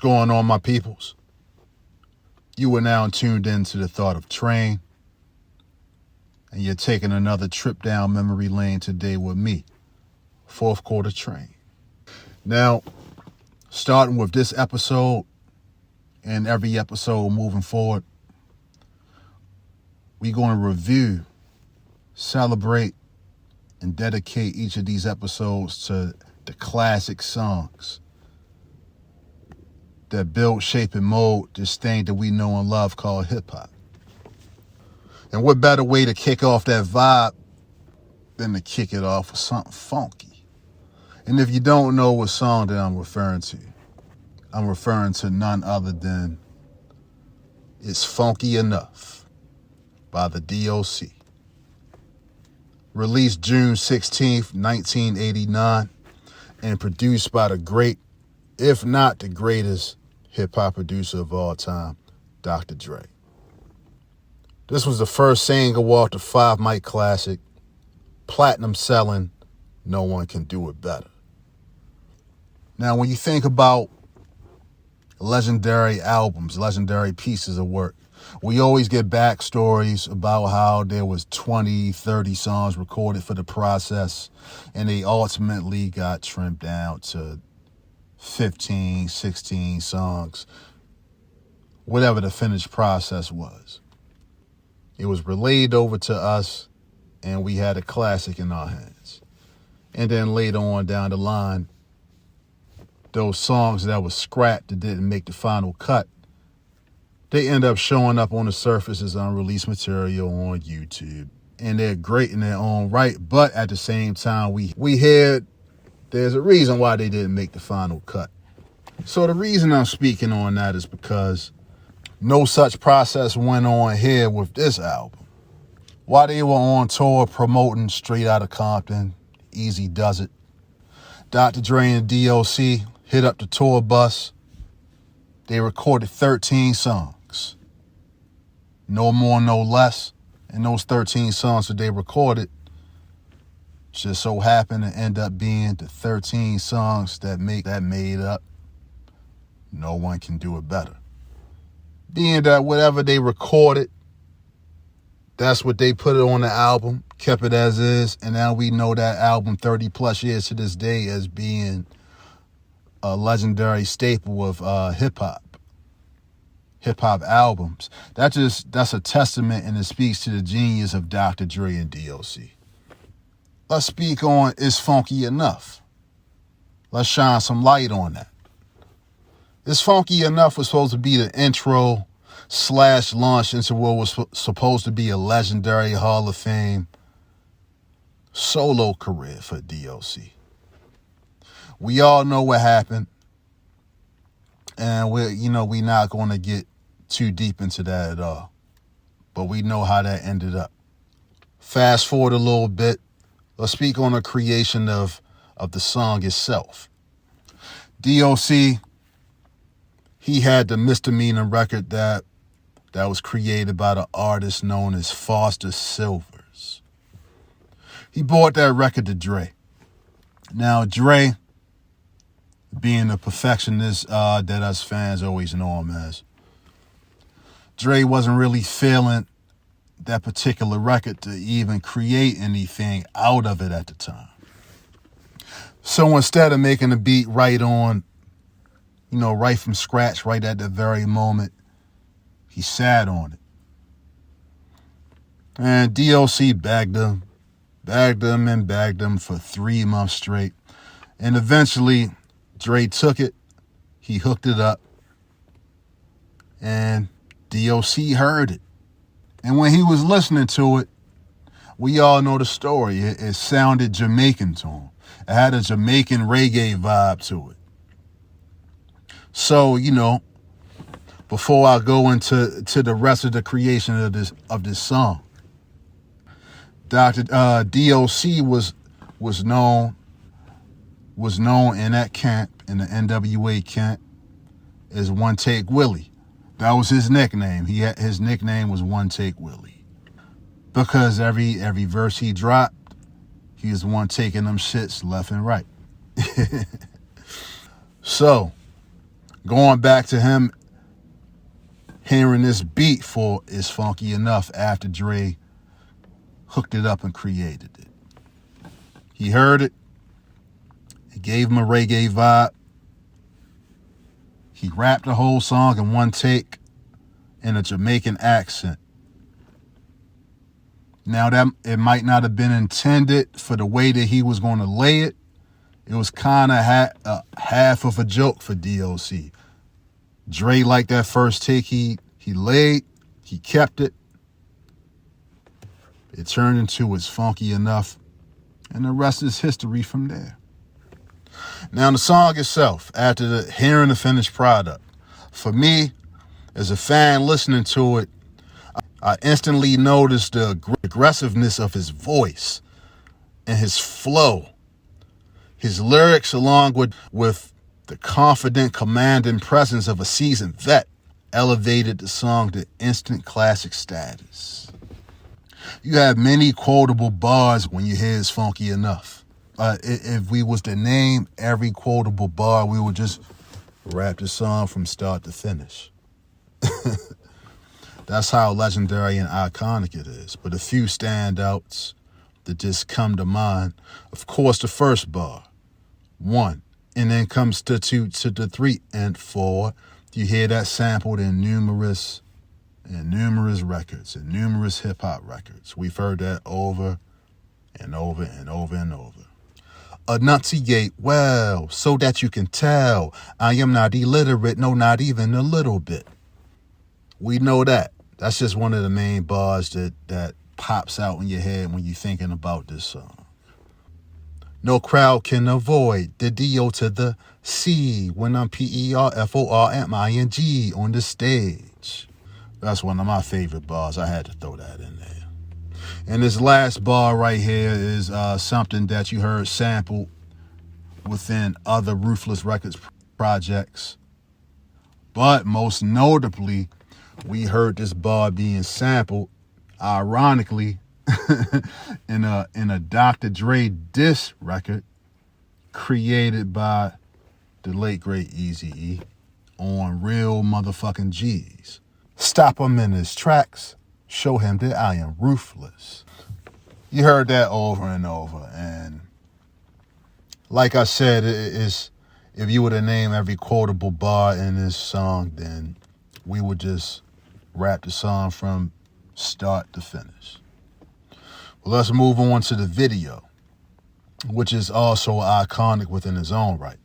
going on, my peoples? You are now tuned into the thought of TRANE, and you're taking another trip down memory lane today with me, fourth quarter TRANE. Now, starting with this episode and every episode moving forward, we're going to review, celebrate, and dedicate each of these episodes to the classic songs that build, shape, and mold this thing that we know and love called hip-hop. And what better way to kick off that vibe than to kick it off with something funky? And if you don't know what song that I'm referring to none other than It's Funky Enough by the D.O.C. Released June 16th, 1989, and produced by the great, if not the greatest, hip-hop producer of all time, Dr. Dre. This was the first single off the 5 mic classic, platinum selling, No One Can Do It Better. Now, when you think about legendary albums, legendary pieces of work, we always get backstories about how there was 20, 30 songs recorded for the process, and they ultimately got trimmed down to 15, 16 songs, whatever the finished process was. It was relayed over to us, and we had a classic in our hands. And then later on down the line, those songs that were scrapped that didn't make the final cut, they end up showing up on the surface as unreleased material on YouTube. And they're great in their own right, but at the same time, we hear there's a reason why they didn't make the final cut. So the reason I'm speaking on that is because no such process went on here with this album. While they were on tour promoting Straight Outta Compton, Easy Does It, Dr. Dre and D.O.C. hit up the tour bus. They recorded 13 songs. No more, no less. And those 13 songs that they recorded just so happened to end up being the 13 songs that made up No One Can Do It Better. Being that whatever they recorded, that's what they put it on the album, kept it as is, and now we know that album 30 plus years to this day as being a legendary staple of hip-hop albums. That's a testament, and it speaks to the genius of Dr. Dre and D.O.C. Let's speak on It's Funky Enough. Let's shine some light on that. It's Funky Enough was supposed to be the intro / launch into what was supposed to be a legendary Hall of Fame solo career for D.O.C. We all know what happened, and we're not going to get too deep into that at all, but we know how that ended up. Fast forward a little bit. Let's speak on the creation of the song itself. D.O.C., he had the misdemeanor record that was created by the artist known as Foster Silvers. He brought that record to Dre. Now, Dre, being the perfectionist that us fans always know him as, Dre wasn't really feeling that particular record to even create anything out of it at the time. So instead of making the beat right on, right from scratch, right at the very moment, he sat on it. And D.O.C. bagged him for 3 months straight. And eventually, Dre took it, he hooked it up, and D.O.C. heard it. And when he was listening to it, we all know the story. It sounded Jamaican to him. It had a Jamaican reggae vibe to it. So, before I go into the rest of the creation of this song, Dr. D.O.C. was known in that camp, in the NWA camp, as One Take Willie. That was his nickname. His nickname was One Take Willie, because every verse he dropped, he was the one taking them shits left and right. So Going back to him hearing this beat for It's Funky Enough after Dre hooked it up and created it. He heard it. It gave him a reggae vibe. He rapped the whole song in one take in a Jamaican accent. Now, that it might not have been intended for the way that he was going to lay it. It was kind of half of a joke for D.O.C. Dre liked that first take he laid. He kept it. It turned into It's Funky Enough. And the rest is history from there. Now, the song itself, after hearing the finished product, for me, as a fan listening to it, I instantly noticed the aggressiveness of his voice and his flow. His lyrics, along with the confident, commanding presence of a seasoned vet, elevated the song to instant classic status. You have many quotable bars when you hear It's Funky Enough. If we was to name every quotable bar, we would just rap the song from start to finish. That's how legendary and iconic it is. But a few standouts that just come to mind. Of course, the first bar, 1, and then comes to 2, to the 3 and 4. You hear that sampled in numerous records, and numerous hip hop records. We've heard that over and over and over and over. Enunciate well so that you can tell I am not illiterate, no, not even a little bit. We know that. That's just one of the main bars that pops out in your head when you're thinking about this song. No crowd can avoid the D.O. to the C when I'm PERFORMING on the stage. That's one of my favorite bars. I had to throw that in there. And this last bar right here is something that you heard sampled within other Ruthless Records projects. But most notably, we heard this bar being sampled, ironically, in a Dr. Dre diss record created by the late great Eazy-E on Real Motherfucking G's. Stop him in his tracks. Show him that I am ruthless. You heard that over and over. And like I said, it's, if you were to name every quotable bar in this song, then we would just rap the song from start to finish. Well, let's move on to the video, which is also iconic within its own right.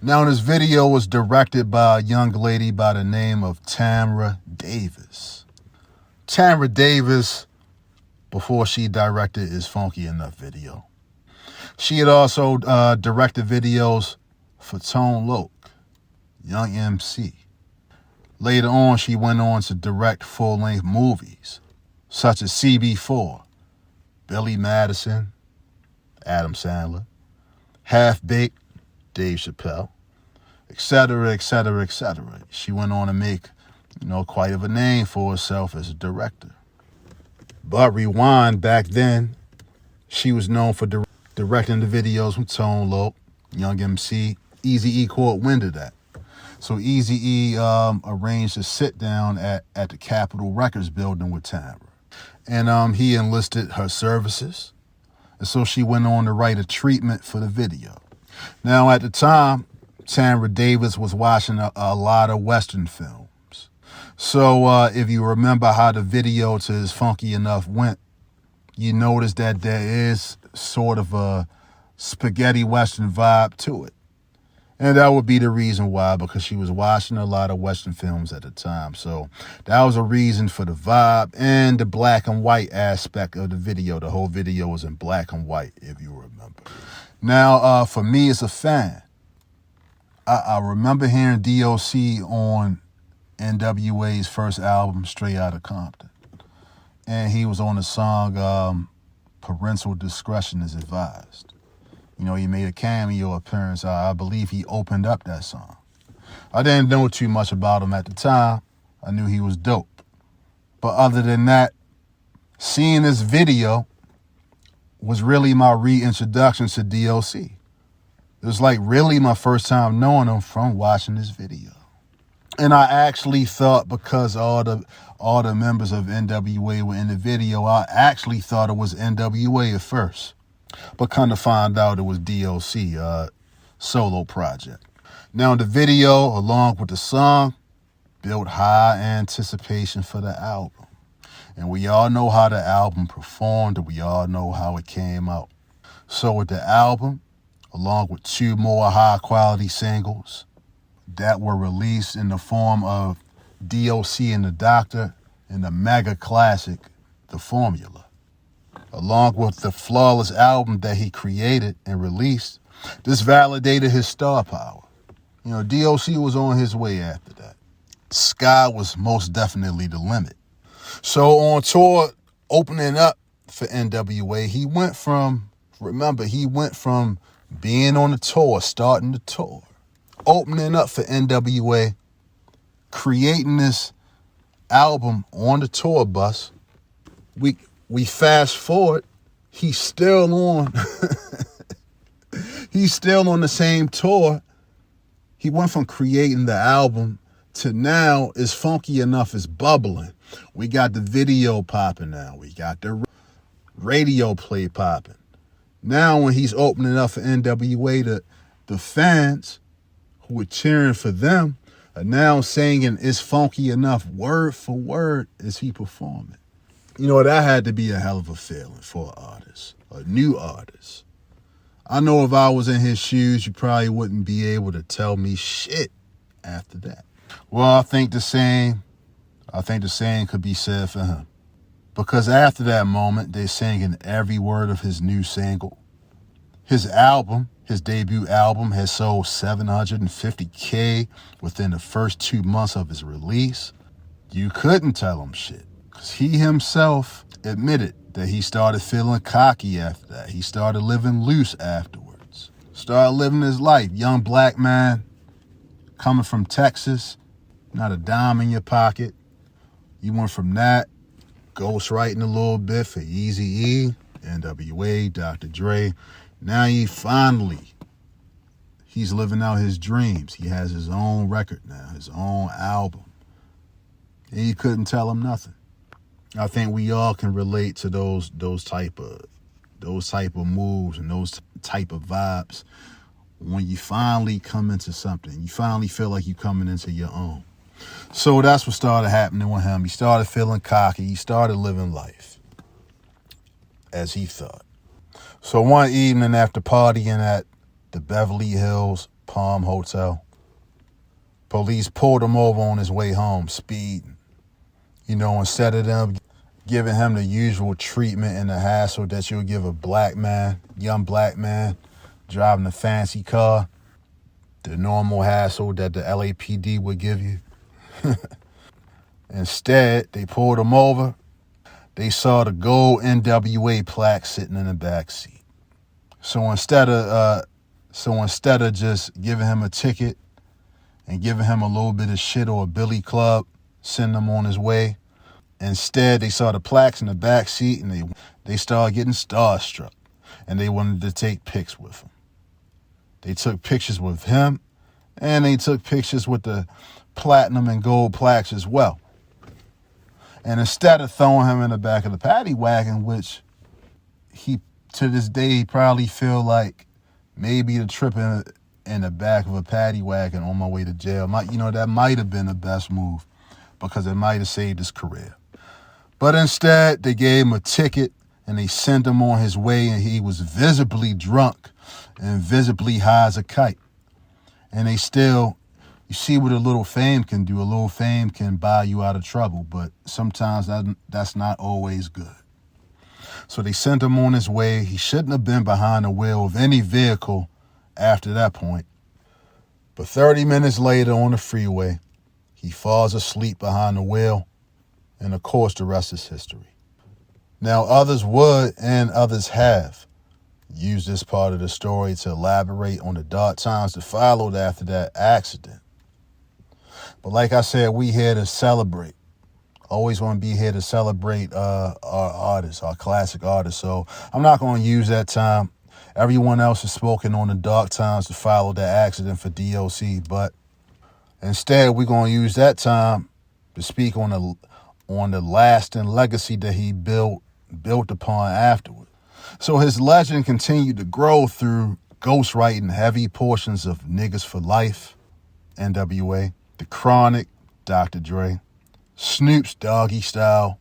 Now, this video was directed by a young lady by the name of Tamra Davis. Tamra Davis, before she directed It's Funky Enough video, she had also directed videos for Tone Loc, Young MC. Later on, she went on to direct full-length movies, such as CB4, Billy Madison, Adam Sandler, Half-Baked, Dave Chappelle, etc., etc., etc. She went on to make, quite of a name for herself as a director. But rewind, back then, she was known for directing the videos from Tone Loc, Young MC. Eazy-E caught wind of that. So Eazy-E arranged a sit down at the Capitol Records building with Tamra. And he enlisted her services. And so she went on to write a treatment for the video. Now, at the time, Tamra Davis was watching a lot of Western films. So if you remember how the video to It's Funky Enough went, you notice that there is sort of a spaghetti Western vibe to it. And that would be the reason why, because she was watching a lot of Western films at the time. So that was a reason for the vibe and the black and white aspect of the video. The whole video was in black and white, if you remember. Now, for me as a fan, I remember hearing D.O.C. on NWA's first album, Straight Outta Compton. And he was on the song, Parental Discretion is Advised. He made a cameo appearance. I believe he opened up that song. I didn't know too much about him at the time. I knew he was dope. But other than that, seeing this video was really my reintroduction to D.O.C. It was like really my first time knowing him from watching this video. And I actually thought, because all the members of NWA were in the video, I actually thought it was NWA at first. But kind of find out it was D.O.C. Solo project. Now the video, along with the song, built high anticipation for the album. And we all know how the album performed, and we all know how it came out. So with the album, along with 2 more high-quality singles that were released in the form of D.O.C. and the Doctor and the mega classic, The Formula, along with the flawless album that he created and released, this validated his star power. You know, D.O.C. was on his way after that. Sky was most definitely the limit. So on tour, opening up for NWA, he went from being on the tour, starting the tour, opening up for NWA, creating this album on the tour bus. We fast forward, he's still on he's still on the same tour. He went from creating the album to now It's Funky Enough is bubbling. We got the video popping now. We got the radio play popping. Now when he's opening up for NWA, the fans who were cheering for them are now singing It's Funky Enough word for word as he performing. You know, that had to be a hell of a feeling for an artist, a new artist. I know if I was in his shoes, you probably wouldn't be able to tell me shit after that. Well, I think the same could be said for him. Because after that moment, they're singing every word of his new single. His debut album, has sold 750K within the first 2 months of his release. You couldn't tell him shit, because he himself admitted that he started feeling cocky after that. He started living loose afterwards. Started living his life. Young black man coming from Texas, not a dime in your pocket. You went from that, ghostwriting a little bit for Eazy-E, NWA, Dr. Dre. Now he's living out his dreams. He has his own record now, his own album. And you couldn't tell him nothing. I think we all can relate to those type of moves and those type of vibes when you finally come into something. You finally feel like you're coming into your own. So that's what started happening with him. He started feeling cocky. He started living life as he thought. So one evening after partying at the Beverly Hills Palm Hotel, police pulled him over on his way home, speeding. You know, instead of them giving him the usual treatment and the hassle that you'll give a young black man driving a fancy car, the normal hassle that the LAPD would give you. Instead, they pulled him over. They saw the gold NWA plaque sitting in the back seat. So instead of just giving him a ticket and giving him a little bit of shit or a billy club, sending him on his way, instead they saw the plaques in the back seat and they started getting starstruck, and they wanted to take pics with him. They took pictures with him, and they took pictures with the platinum and gold plaques as well. And instead of throwing him in the back of the paddy wagon, which he, to this day, he probably feel like maybe the trip in the back of a paddy wagon on my way to jail, that might have been the best move, because it might have saved his career. But instead, they gave him a ticket and they sent him on his way, and he was visibly drunk and visibly high as a kite. And they still, you see what a little fame can do. A little fame can buy you out of trouble, but sometimes that's not always good. So they sent him on his way. He shouldn't have been behind the wheel of any vehicle after that point. But 30 minutes later on the freeway, he falls asleep behind the wheel, and of course the rest is history. Now others would, and others have, used this part of the story to elaborate on the dark times that followed after that accident. But like I said, we here to celebrate. Always want to be here to celebrate our artists, our classic artists. So I'm not going to use that time Everyone else has spoken on the dark times that followed that accident for D.O.C., but instead we're going to use that time to speak on the lasting legacy that he built upon afterward. So his legend continued to grow through ghostwriting heavy portions of Niggas for Life, NWA, The Chronic, Dr. Dre, Snoop's Doggy Style,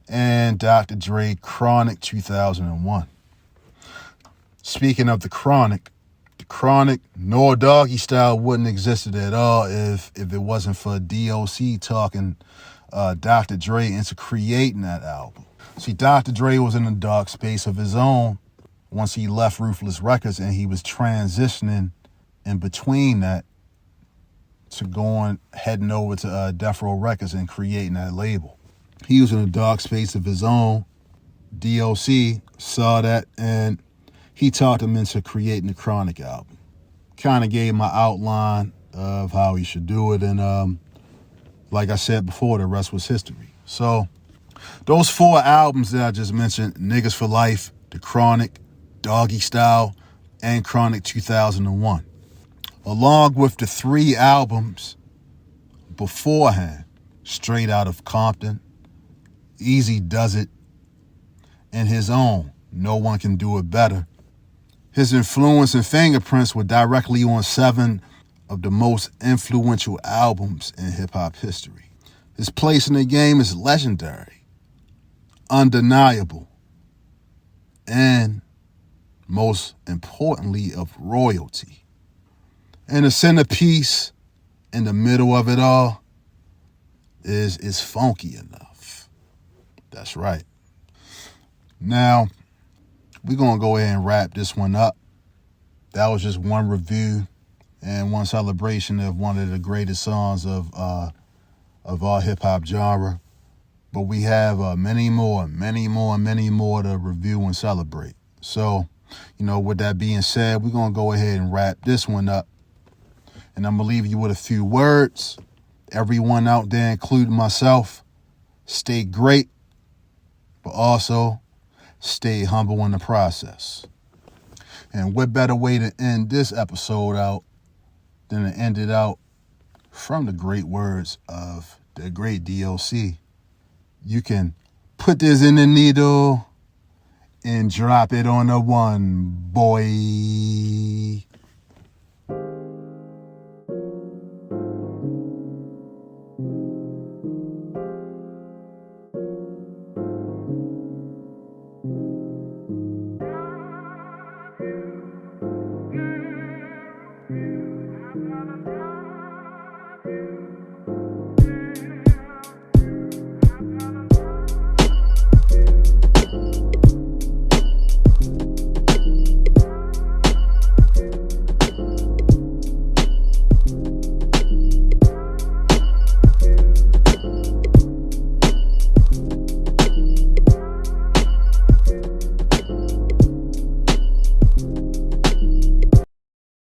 and Dr. Dre Chronic 2001. Speaking of The Chronic nor Doggy Style wouldn't existed at all if it wasn't for D.O.C. talking Dr. Dre into creating that album. See, Dr. Dre was in a dark space of his own once he left Ruthless Records, and he was transitioning in between that to heading over to Death Row Records and creating that label. He was in a dark space of his own. D.O.C. saw that, and he talked him into creating the Chronic album. Kind of gave my outline of how he should do it, and like I said before, the rest was history. So those 4 albums that I just mentioned, Niggas for Life, The Chronic, Doggy Style, and Chronic 2001, along with the 3 albums beforehand, Straight Out of Compton, Easy Does It, and his own, No One Can Do It Better. His influence and fingerprints were directly on 7 of the most influential albums in hip-hop history. His place in the game is legendary, undeniable, and most importantly, of royalty. And the centerpiece in the middle of it all is funky enough. That's right. Now, we're going to go ahead and wrap this one up. That was just one review and one celebration of one of the greatest songs of our hip-hop genre. But we have many more to review and celebrate. So, with that being said, we're going to go ahead and wrap this one up. And I'm going to leave you with a few words. Everyone out there, including myself, stay great, but also stay humble in the process. And what better way to end this episode out than to end it out from the great words of the great D.O.C. You can put this in the needle and drop it on the one, boy.